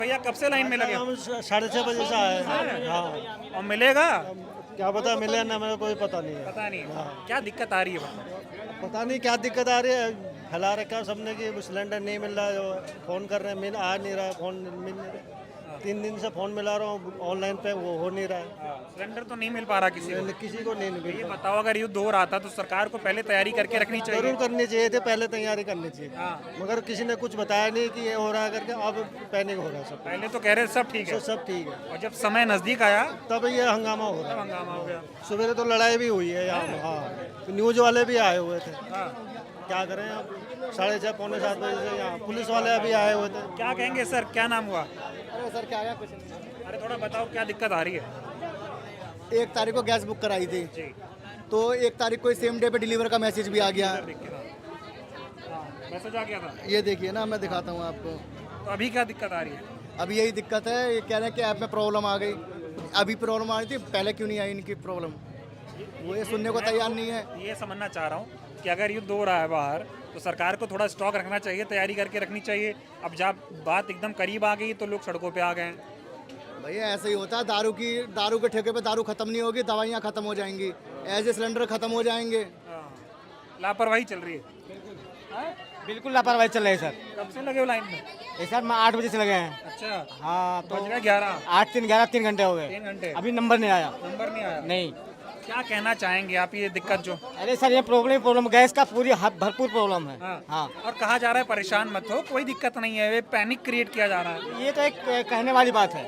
भैया कब से लाइन में लगे हो? हम 6:30 बजे से आए हैं। हाँ, और मिलेगा? क्या पता मिले ना, मेरे कोई पता नहीं है। पता नहीं। क्या दिक्कत आ रही है बताओ? पता नहीं क्या दिक्कत आ रही है। फैला रखा है सबने कि सिलेंडर नहीं मिल रहा है, जो फोन कर रहे हैं मिल आ नहीं रहा है, फोन मिल नहीं रहा है। 3 दिन से फोन मिला रहा हूँ ऑनलाइन पे, वो हो नहीं रहा है। सिलेंडर तो नहीं मिल पा रहा किसी को। किसी को नहीं मिल ये रहा। बताओ, अगर युद्ध हो रहा था तो सरकार को पहले तैयारी करके रखनी चाहिए। जरूर करनी चाहिए थे, पहले तैयारी करनी चाहिए, हाँ। मगर किसी ने कुछ बताया नहीं कि ये हो रहा है करके। अब पैनिक हो रहा है सब। पहले तो कह रहे सब ठीक है, सब ठीक है, और जब समय नजदीक आया तब ये हंगामा हो रहा है। हंगामा हो गया। सवेरे तो लड़ाई भी हुई है यहाँ। हाँ, तो न्यूज वाले भी आए हुए थे। हाँ। क्या करें अब, 6:30 पौने 7 बजे से यहाँ पुलिस वाले अभी आए हुए थे। क्या कहेंगे सर, क्या नाम हुआ? अरे सर क्या है, कुछ नहीं। अरे थोड़ा बताओ क्या दिक्कत आ रही है? 1 तारीख को गैस बुक कराई थी, जी। तो 1 तारीख को सेम डे पे डिलीवर का मैसेज भी आ गया। मैसेज आ गया था। ये देखिए ना, मैं दिखाता हूँ आपको। तो अभी क्या दिक्कत आ रही है? अभी यही दिक्कत है, ये कह रहे हैं कि ऐप में प्रॉब्लम आ गई। अभी प्रॉब्लम आ रही थी, पहले क्यों नहीं आई इनकी प्रॉब्लम? वो ये सुनने को तैयार नहीं है। ये समझना चाह रहा हूँ कि अगर युद्ध हो रहा है बाहर तो सरकार को थोड़ा स्टॉक रखना चाहिए, तैयारी करके रखनी चाहिए। अब जब बात एकदम करीब आ गई तो लोग सड़कों पे आ गए हैं। भैया ऐसे ही होता है, दारू के ठेके पे दारू खत्म नहीं होगी, दवाइयाँ खत्म हो जाएंगी, ऐसे सिलेंडर खत्म हो जाएंगे। लापरवाही चल रही है। बिल्कुल लापरवाही चल रही है सर। कब से लगे हो लाइन में? ये सर मैं 8 बजे से लगे हैं। अच्छा। हाँ तो बज गए 11। 8 3 11 3 घंटे हो गए। 3 घंटे अभी नंबर नहीं आया। नंबर नहीं आया। नहीं। क्या कहना चाहेंगे आप, ये दिक्कत जो? अरे सर ये प्रॉब्लम गैस का पूरी भरपूर प्रॉब्लम है। हाँ। और कहा जा रहा है परेशान मत हो, कोई दिक्कत नहीं है, ये पैनिक क्रिएट किया जा रहा है। ये तो एक कहने वाली बात है।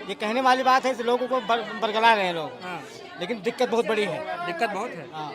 ये कहने वाली बात है, लोगों को बरगला रहे हैं लोग। हाँ। लेकिन दिक्कत बहुत बड़ी है। दिक्कत बहुत है। हाँ।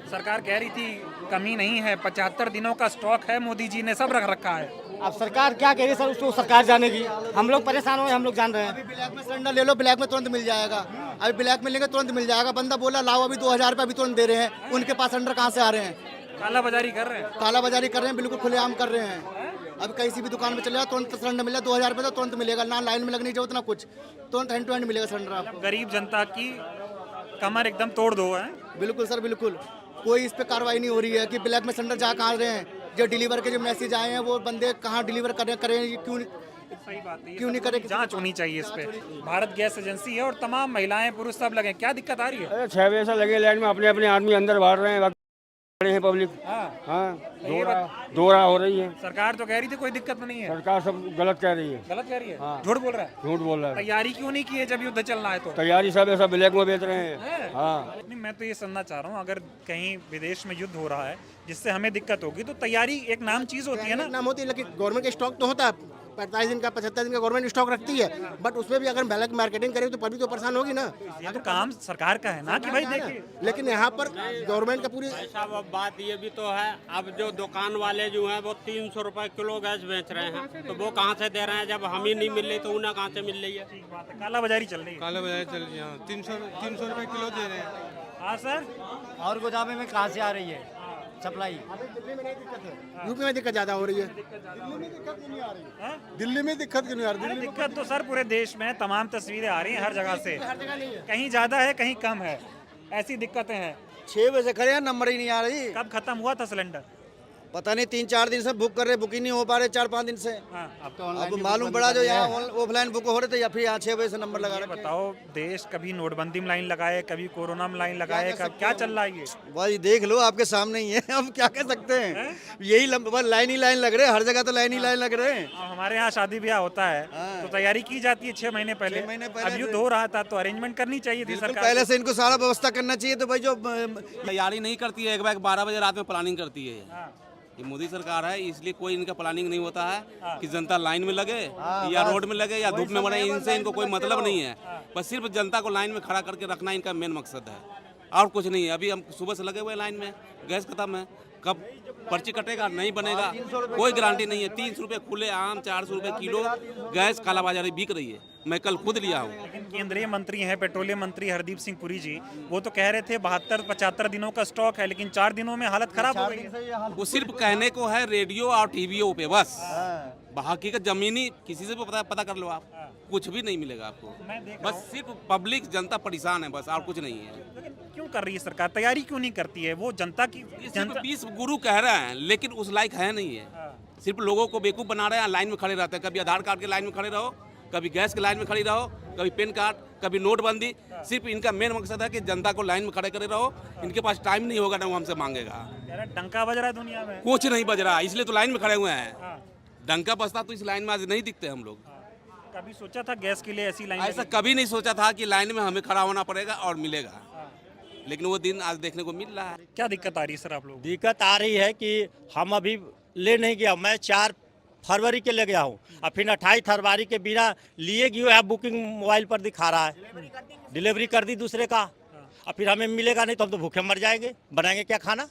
सरकार कह रही थी कमी नहीं है, 75 दिनों का स्टॉक है, मोदी जी ने सब रख रखा है। अब सरकार क्या कह रही है सर, उसको सरकार जानेगी। हम लोग परेशान हुए, हम लोग जान रहे हैं। अभी ब्लैक में सिलेंडर ले लो, ब्लैक में तुरंत मिल जाएगा। अभी ब्लैक में लेंगे तुरंत मिल जाएगा। बंदा बोला लाओ अभी 2000 रुपये अभी तुरंत दे रहे हैं। उनके पास सिलेंडर कहाँ से आ रहे हैं? काला बाजारी कर रहे हैं। काला बाजारी कर रहे हैं, बिल्कुल खुलेआम कर रहे हैं। अब किसी भी दुकान में चले जाओ, तुरंत सिलेंडर मिलेगा। 2000 रुपये तो तुरंत मिलेगा, ना लाइन में लगनी जरूरत ना कुछ, तुरंत हैंड टू हैंड मिलेगा सिलेंडर आपको। गरीब जनता की कमर एकदम तोड़ दो है। बिल्कुल सर, बिल्कुल। कोई इस पे कार्रवाई नहीं हो रही है कि ब्लैक में सिलेंडर जा कहाँ रहे हैं। जो डिलीवर के जो मैसेज आए हैं वो बंदे कहाँ डिलीवर करें, क्यों सही बात है, क्यों नहीं करे? जांच होनी चाहिए इस पे। भारत गैस एजेंसी है और तमाम महिलाएं पुरुष सब लगे। क्या दिक्कत आ रही है? अरे 6 बजे से लगे लाइन में, अपने अपने आदमी अंदर बाहर रहे हैं, खड़े हैं पब्लिक। हाँ। हाँ, दो राह हो रही है। सरकार तो कह रही थी कोई दिक्कत नहीं है। सरकार सब गलत कह रही है। गलत कह रही है। हाँ। झूठ बोल रहा है। झूठ बोल रहा है। तैयारी क्यों नहीं की है जब युद्ध चलना है तो? तैयारी सब ऐसा ब्लैक में बेच रहे हैं। है? हाँ। नहीं, मैं तो ये समझना चाह रहा हूँ, अगर कहीं विदेश में युद्ध हो रहा है जिससे हमें दिक्कत होगी तो तैयारी एक नाम चीज होती है ना। नाम होती है, लेकिन गवर्नमेंट का स्टॉक तो होता है 45 दिन का, 75 दिन का गवर्नमेंट स्टॉक रखती है। बट उसमें भी अगर ब्लैक मार्केटिंग करें तो पब्लिक तो परेशान होगी ना। ये तो काम सरकार का है ना कि भाई देखिए। लेकिन यहाँ पर गवर्नमेंट का पूरी साहब अब बात ये भी तो है, अब जो दुकान वाले जो हैं वो 300 रुपए किलो गैस बेच रहे हैं, तो वो कहाँ से दे रहे हैं? जब हम ही नहीं मिल रही तो उन्हें कहाँ से मिल रही है? बात है, काला बाजारी चल रही है। काला बाजार चल रही है। 300 रुपए किलो दे रहे हैं। हाँ सर। और गोदामे में कहाँ से आ रही है सप्लाई? यूपी में दिक्कत ज्यादा हो रही है। दिल्ली में दिक्कत क्यों नहीं आ रही? अरे दिक्कत तो सर पूरे देश में तमाम तस्वीरें आ रही हैं हर जगह से। कहीं ज्यादा है कहीं कम है, ऐसी दिक्कतें हैं। 6 बजे खड़े हैं, नंबर ही नहीं आ रही। कब खत्म हुआ था सिलेंडर? पता नहीं, 3-4 दिन से बुक कर रहे, बुक ही नहीं हो पा रहे 4-5 दिन से। हाँ। अब मालूम पड़ा जो यहाँ ऑफलाइन बुक हो रहे थे या फिर यहाँ 6 बजे से नंबर लगा ये रहे। बताओ, देश कभी नोटबंदी में लाइन लगाए, कभी कोरोना में लाइन लगाए, कब क्या चल रहा है ये? भाई देख लो, आपके सामने ही है। हम क्या कह सकते हैं? यही लाइन ही लाइन लग रहे, हर जगह तो लाइन ही लाइन लग रहे हैं। अब हमारे यहाँ शादी ब्याह होता है तो तैयारी की जाती है 6 महीने पहले। 6 महीने पहले अब युद्ध हो रहा था तो अरेंजमेंट करनी चाहिए थी सरकार पहले से इनको सारा व्यवस्था करना चाहिए। तो भाई जो तैयारी नहीं करती है, एक बार 12 बजे रात में प्लानिंग करती है। ये मोदी सरकार है, इसलिए कोई इनका प्लानिंग नहीं होता है कि जनता लाइन में लगे या रोड में लगे या धूप में मरे। इनसे इनको कोई मतलब नहीं है, बस सिर्फ जनता को लाइन में खड़ा करके रखना इनका मेन मकसद है, और कुछ नहीं है। अभी हम सुबह से लगे हुए लाइन में, गैस खत्म है, कब पर्ची कटेगा नहीं बनेगा कोई गारंटी नहीं है। 300 रुपये खुले आम, 400 रुपये किलो गैस कालाबाजारी बिक रही है। मैं कल खुद लिया हूँ। लेकिन केंद्रीय मंत्री हैं, पेट्रोलियम मंत्री हरदीप सिंह पुरी जी, वो तो कह रहे थे 72-75 दिनों का स्टॉक है, लेकिन 4 दिनों में हालत खराब हो गई है। वो सिर्फ कहने को है रेडियो और टीवीओ पे बस। हकीकत जमीनी किसी से भी पता कर लो आप, कुछ भी नहीं मिलेगा आपको। बस सिर्फ पब्लिक जनता परेशान है बस, और कुछ नहीं है। लेकिन क्यों कर रही है सरकार, तैयारी क्यों नहीं करती है? वो जनता की सिर्फ 20 गुरु कह रहे हैं, लेकिन उस लायक है नहीं है। सिर्फ लोगों को बेवकूफ़ बना रहे हैं, लाइन में खड़े रहते हैं। कभी आधार कार्ड के लाइन में खड़े रहो, कभी गैस के लाइन में खड़ी रहो, कभी पेन कार्ड, कभी नोटबंदी। सिर्फ इनका मेन मकसद है कि जनता को लाइन में खड़े करे रहो। इनके पास टाइम नहीं होगा ना वो हमसे मांगेगा। यार डंका बज रहा है दुनिया में। कुछ नहीं बज रहा, इसलिए तो लाइन में खड़े हुए हैं। डंका बजता तो इस लाइन में आज नहीं दिखते हम लोग। कभी सोचा था गैस के लिए ऐसी लाइन ऐसा कभी नहीं सोचा था कि लाइन में हमें खड़ा होना पड़ेगा और मिलेगा, लेकिन वो दिन आज देखने को मिल रहा है। क्या दिक्कत आ रही है सर आप लोग? दिक्कत आ रही है कि हम अभी ले नहीं गया, मैं 4 फरवरी के ले गया हूँ और फिर 28 फरवरी के बिना लिए गए है, बुकिंग मोबाइल पर दिखा रहा है, डिलीवरी कर दी दूसरे का और फिर हमें मिलेगा नहीं तो हम तो भूखे मर जाएंगे, बनाएंगे क्या खाना।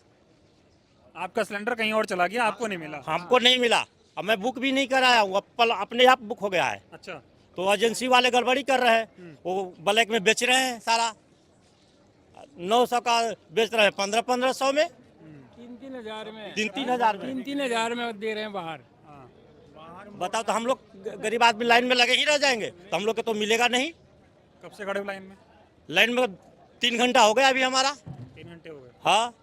आपका सिलेंडर कहीं और चला गया, आपको नहीं मिला? हमको नहीं मिला, अब मैं बुक भी नहीं कराया हूँ, अपने आप बुक हो गया है। अच्छा, तो एजेंसी वाले गड़बड़ी कर रहे हैं, वो ब्लैक में बेच रहे हैं सारा, 900 का बेच रहे हैं 1500 में, 3-3 हज़ार में, 3-3 हज़ार में, 3-3 हज़ार में दे रहे हैं बाहर। बताओ तो हम लोग गरीब आदमी लाइन में लगे ही रह जाएंगे, तो हम लोग को तो मिलेगा नहीं। कब से खड़े हो लाइन में? लाइन में 3 घंटा हो गया अभी हमारा। 3 घंटे हो गए। हाँ,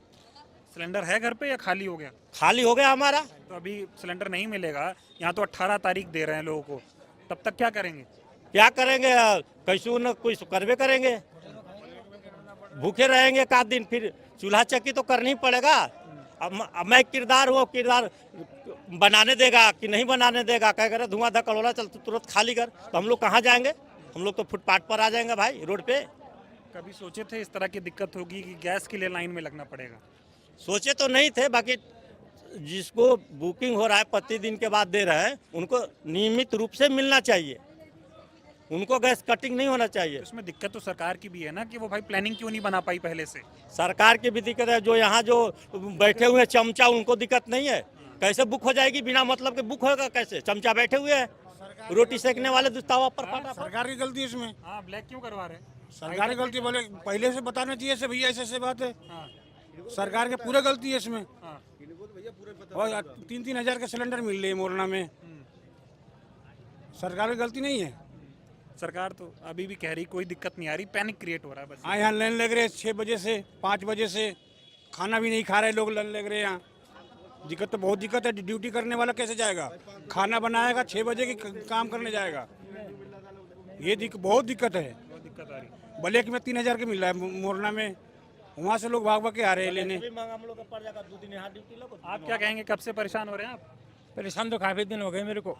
सिलेंडर है घर पे या खाली हो गया? खाली हो गया हमारा। तो अभी सिलेंडर नहीं मिलेगा, यहाँ तो 18 तारीख दे रहे हैं लोगों को, तब तक क्या करेंगे? क्या करेंगे, कैसे न कोई करवे करेंगे, भूखे रहेंगे एक आध दिन, फिर चूल्हा चक्की तो करनी ही पड़ेगा। अब मैं किरदार हूँ, किरदार बनाने देगा कि नहीं बनाने देगा, कह कर धुआं धकड़ोला चल तुरंत खाली कर, तो हम लोग कहाँ जाएंगे? हम लोग तो फुटपाथ पर आ जाएंगे भाई, रोड पे। कभी सोचे थे इस तरह की दिक्कत होगी कि गैस के लिए लाइन में लगना पड़ेगा? सोचे तो नहीं थे, बाकी जिसको बुकिंग हो रहा है प्रतिदिन के बाद दे रहे हैं, उनको नियमित रूप से मिलना चाहिए, उनको गैस कटिंग नहीं होना चाहिए। इसमें दिक्कत तो सरकार की भी है ना कि वो भाई प्लानिंग क्यों नहीं बना पाई पहले से? सरकार की भी दिक्कत है, जो यहाँ जो बैठे हुए चमचा उनको दिक्कत नहीं है। कैसे बुक हो जाएगी बिना मतलब के? बुक होगा कैसे? चमचा बैठे हुए हैं, रोटी सेकने वाले तवा पर फटाफट। सरकार की गलती है इसमें। हाँ, ब्लैक क्यों करवा रहे हैं? सरकार की गलती, बोले पहले से बताना चाहिए से भैया ऐसे बात है। सरकार की पूरी गलती है इसमें। और 3-3 हज़ार के सिलेंडर मिल रहे हैं मोरना में, सरकार की गलती नहीं है। सरकार तो अभी भी कह रही कोई दिक्कत नहीं आ रही, पैनिक क्रिएट हो रहा है बस। हाँ, यहाँ लाइन लग रहे 6 बजे से 5 बजे से, खाना भी नहीं खा रहे लोग, लाइन लग रहे हैं यहाँ। दिक्कत तो बहुत दिक्कत है, ड्यूटी करने वाला कैसे जाएगा? खाना बनाएगा 6 बजे की काम करने जाएगा, ये बहुत दिक्कत है। बहुत दिक्कत आ रही। ब्लैक में 3 हज़ार के मिल रहा है मोरना में, वहाँ से लोग भाग भाग के आ रहे हैं लेने। आप क्या कहेंगे, कब से परेशान हो रहे हैं आप? परेशान तो काफ़ी दिन हो गए मेरे को।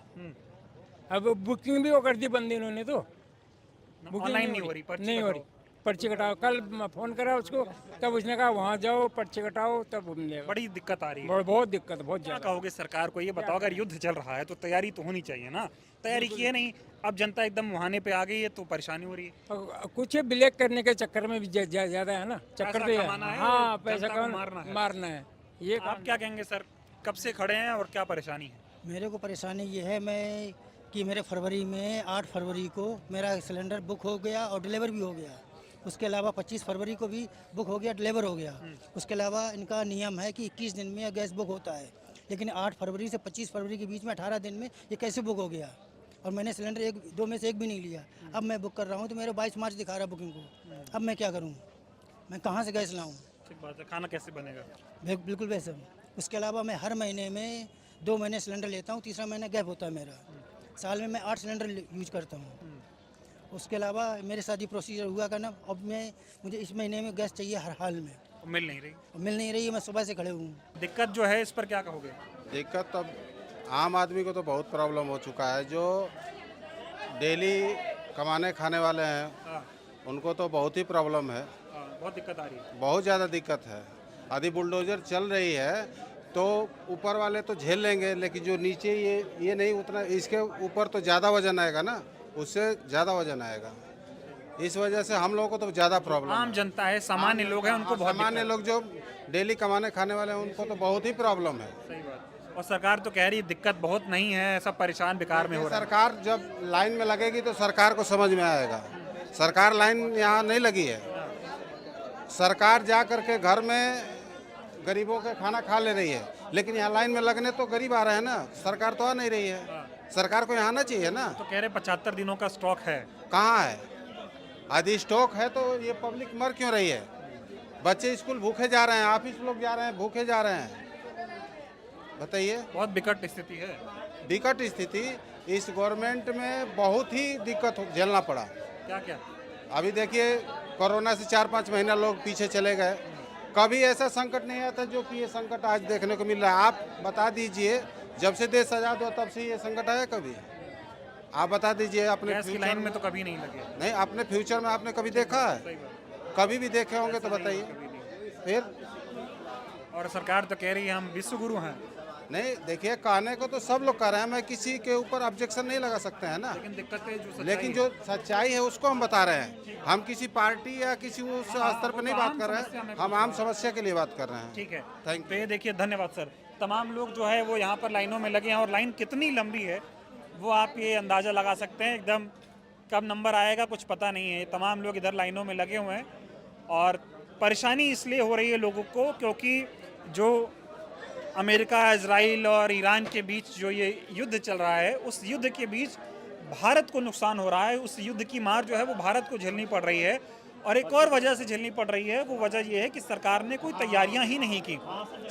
अब बुकिंग भी वो कर दी बंद इन्होंने, तो ऑनलाइन नहीं हो रही, पर्ची नहीं हो रही। पर्ची कटाओ, कल फ़ोन करा उसको, तब उसने कहा वहाँ जाओ पर्ची कटाओ तब मिलेगा। बड़ी दिक्कत आ रही है। बहुत दिक्कत, बहुत क्या ज़्यादा। कहोगे सरकार को? ये बताओ, अगर युद्ध चल रहा है तो तैयारी तो होनी चाहिए ना, तैयारी की है नहीं, अब जनता एकदम मुहाने पे आ गई है तो परेशानी हो रही है। और कुछ ब्लैक करने के चक्कर में भी ज़्यादा है ना, चक्कर पैसा तो ये है। कमाना है, हाँ, जनता पैसा को कमाना, मारना है ये आप काम। क्या कहेंगे सर, कब से खड़े हैं और क्या परेशानी है? मेरे को परेशानी ये है मैं कि मेरे फरवरी में 8 फरवरी को मेरा सिलेंडर बुक हो गया और डिलीवर भी हो गया। उसके अलावा 25 फरवरी को भी बुक हो गया, डिलीवर हो गया। उसके अलावा इनका नियम है कि 21 दिन में गैस बुक होता है, लेकिन 8 फरवरी से 25 फरवरी के बीच में 18 दिन में ये कैसे बुक हो गया? और मैंने सिलेंडर 1-2 में से एक भी नहीं लिया। अब मैं बुक कर रहा हूँ तो मेरे 22 मार्च दिखा रहा है बुकिंग को। अब मैं क्या करूँ? मैं कहाँ से गैस लाऊँ? ठीक बात है, खाना कैसे बनेगा? बिल्कुल वैसे। उसके अलावा मैं हर महीने में 2 महीने सिलेंडर लेता हूँ, तीसरा महीना गैप होता है मेरा। साल में मैं 8 सिलेंडर यूज करता हूँ। उसके अलावा मेरे साथ ये प्रोसीजर हुआ करना, अब मुझे इस महीने में गैस चाहिए हर हाल में, मिल नहीं रही। मिल नहीं रही है। मैं सुबह से खड़े हूँ। दिक्कत जो है इस पर क्या कहोगे? दिक्कत तो आम आदमी को तो बहुत प्रॉब्लम हो चुका है, जो डेली कमाने खाने वाले हैं उनको तो बहुत ही प्रॉब्लम है। बहुत दिक्कत आ रही है। बहुत ज़्यादा दिक्कत है। आदि बुलडोजर चल रही है तो ऊपर वाले तो झेल लेंगे, लेकिन जो नीचे ये नहीं उतना, इसके ऊपर तो ज़्यादा वजन आएगा ना, उससे ज़्यादा वजन आएगा। इस वजह से हम लोगों को तो ज़्यादा प्रॉब्लम। आम जनता है, सामान्य लोग हैं, उनको बहुत सामान्य लोग जो डेली कमाने खाने वाले हैं उनको तो बहुत ही प्रॉब्लम है। सही बात। और सरकार तो कह रही है दिक्कत बहुत नहीं है, सब परेशान बेकार में हो रहा है। सरकार जब लाइन में लगेगी तो सरकार को समझ में आएगा। सरकार लाइन यहाँ नहीं लगी है, सरकार जा करके घर में गरीबों के खाना खा ले रही है, लेकिन यहाँ लाइन में लगने तो गरीब आ रहे हैं ना, सरकार तो आ नहीं रही है। सरकार को यहाँ आना चाहिए ना। तो कह रहे 75 दिनों का स्टॉक है, कहाँ है? आदि स्टॉक है तो ये पब्लिक मर क्यों रही है? बच्चे स्कूल भूखे जा रहे हैं, ऑफिस लोग जा रहे हैं भूखे जा रहे हैं। बताइए। बहुत विकट स्थिति है। विकट स्थिति, इस गवर्नमेंट में बहुत ही दिक्कत झेलना पड़ा। क्या क्या? अभी देखिए, कोरोना से 4-5 महीना लोग पीछे चले गए। कभी ऐसा संकट नहीं आया था जो कि ये संकट आज देखने को मिल रहा है। आप बता दीजिए, जब से देश आज़ाद हुआ तब से ये संकट आया कभी? आप बता दीजिए अपने गैस की लाइन में तो कभी नहीं लगे। नहीं, अपने फ्यूचर में आपने कभी देखा है? कभी भी देखे होंगे तो बताइए फिर। और सरकार तो कह रही है हम विश्व गुरु हैं। नहीं, देखिए, कहने को तो सब लोग कह रहे हैं, मैं किसी के ऊपर ऑब्जेक्शन नहीं लगा सकते हैं ना, लेकिन दिक्कतें लेकिन जो सच्चाई है उसको हम बता रहे हैं। हम किसी पार्टी या किसी उस स्तर पर नहीं बात कर रहे हैं, हम आम समस्या के लिए बात कर रहे हैं। ठीक है, थैंक तो ये देखिए, धन्यवाद सर। तमाम लोग जो है वो यहाँ पर लाइनों में लगे हैं और लाइन कितनी लंबी है वो आप ये अंदाज़ा लगा सकते हैं। एकदम कब नंबर आएगा कुछ पता नहीं है। तमाम लोग इधर लाइनों में लगे हुए हैं और परेशानी इसलिए हो रही है लोगों को क्योंकि जो अमेरिका, इजराइल और ईरान के बीच जो ये युद्ध चल रहा है, उस युद्ध के बीच भारत को नुकसान हो रहा है। उस युद्ध की मार जो है वो भारत को झेलनी पड़ रही है और एक और वजह से झेलनी पड़ रही है। वो वजह ये है कि सरकार ने कोई तैयारियां ही नहीं की।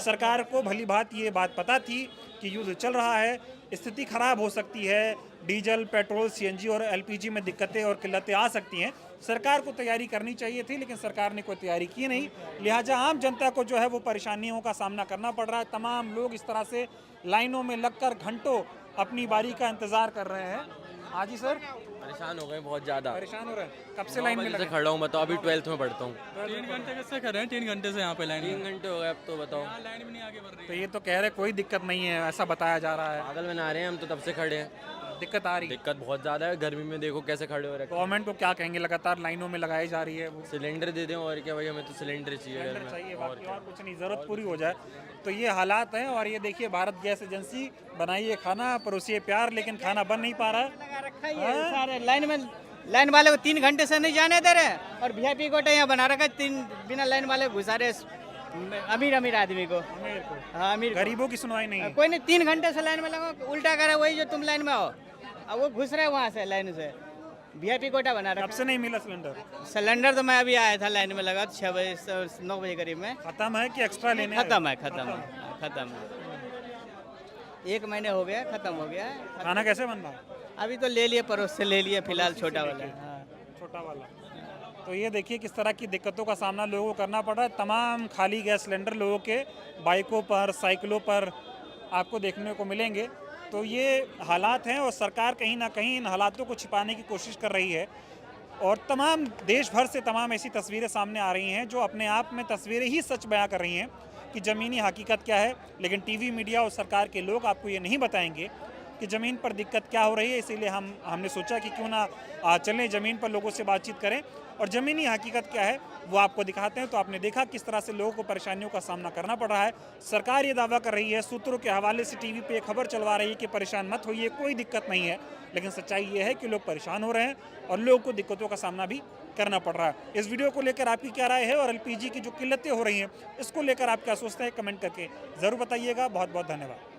सरकार को भली भांति ये बात पता थी कि युद्ध चल रहा है, स्थिति खराब हो सकती है, डीजल, पेट्रोल, सीएनजी और एलपीजी में दिक्कतें और किल्लतें आ सकती हैं। सरकार को तैयारी करनी चाहिए थी, लेकिन सरकार ने कोई तैयारी की नहीं। लिहाजा आम जनता को जो है वो परेशानियों का सामना करना पड़ रहा है। तमाम लोग इस तरह से लाइनों में लगकर घंटों अपनी बारी का इंतजार कर रहे हैं। हाँ जी सर, परेशान हो गए बहुत ज़्यादा। परेशान हो रहे हैं? कब से लाइन में लगे? खड़ा हूँ, बताओ। अभी 12th में पढ़ता हूँ। 3 घंटे कैसे खड़े हैं? 3 घंटे से यहाँ पे लाइन 3 घंटे हो गए, अब तो बताओ। लाइन भी नहीं आगे बढ़ रही। तो ये तो कह रहे कोई दिक्कत नहीं है, ऐसा बताया जा रहा है। पागल बना रहे हैं, हम तो तब से खड़े हैं। दिक्कत आ रही है? दिक्कत बहुत ज़्यादा है, गर्मी में देखो कैसे खड़े हो रहे हैं। गवर्नमेंट को क्या कहेंगे? लगातार लाइनों में लगाई जा रही है। वो सिलेंडर दे दें और क्या भाई, हमें तो सिलेंडर चाहिए घर में। चाहिए, बाकी और कुछ नहीं, ज़रूरत पूरी हो जाए। तो ये हालात हैं। और ये देखिए, भारत गैस एजेंसी, बनाइए खाना, परोसिए प्यार, लेकिन खाना बन नहीं पा रहा है। सारे लाइन वाले को 3 घंटे से नहीं जाने दे रहे और वीआईपी कोटा यहाँ बना रखा है। 3 बिना लाइन वाले घुसा रहे अमीर आदमी को। हाँ, अमीर। गरीबों की सुनवाई नहीं है। कोई नहीं, 3 घंटे से लाइन में लगा, उल्टा करे वही जो तुम लाइन में आओ, अब वो घुस रहे वहाँ से लाइन से। वीआईपी कोटा बना रखा। कब से नहीं मिला सिलेंडर? सिलेंडर तो मैं अभी आया था, लाइन में लगा 6 बजे से 9 बजे करीब में। खत्म है कि एक्स्ट्रा लेने? खत्म है। 1 महीने हो गया, खत्म हो गया है। खाना कैसे बन रहा है? अभी तो ले लिए, पड़ोस से ले लिए फिलहाल, छोटा वाला। छोटा वाला। तो ये देखिए किस तरह की दिक्कतों का सामना लोगों को करना पड़ रहा है। तमाम खाली गैस सिलेंडर लोगों के बाइकों पर, साइकिलों पर आपको देखने को मिलेंगे। तो ये हालात हैं और सरकार कहीं ना कहीं इन हालातों को छिपाने की कोशिश कर रही है। और तमाम देश भर से तमाम ऐसी तस्वीरें सामने आ रही हैं जो अपने आप में तस्वीरें ही सच बयां कर रही हैं कि ज़मीनी हकीकत क्या है। लेकिन टीवी, मीडिया और सरकार के लोग आपको ये नहीं बताएंगे कि ज़मीन पर दिक्कत क्या हो रही है। इसीलिए हमने सोचा कि क्यों ना चलें, ज़मीन पर लोगों से बातचीत करें और ज़मीनी हकीकत क्या है वो आपको दिखाते हैं। तो आपने देखा किस तरह से लोगों को परेशानियों का सामना करना पड़ रहा है। सरकार ये दावा कर रही है, सूत्रों के हवाले से टीवी पे खबर चलवा रही है कि परेशान मत होइए, कोई दिक्कत नहीं है। लेकिन सच्चाई ये है कि लोग परेशान हो रहे हैं और लोगों को दिक्कतों का सामना भी करना पड़ रहा है। इस वीडियो को लेकर आपकी क्या राय है और एलपीजी की जो किल्लतें हो रही हैं इसको लेकर आप क्या सोचते हैं, कमेंट करके ज़रूर बताइएगा। बहुत बहुत धन्यवाद।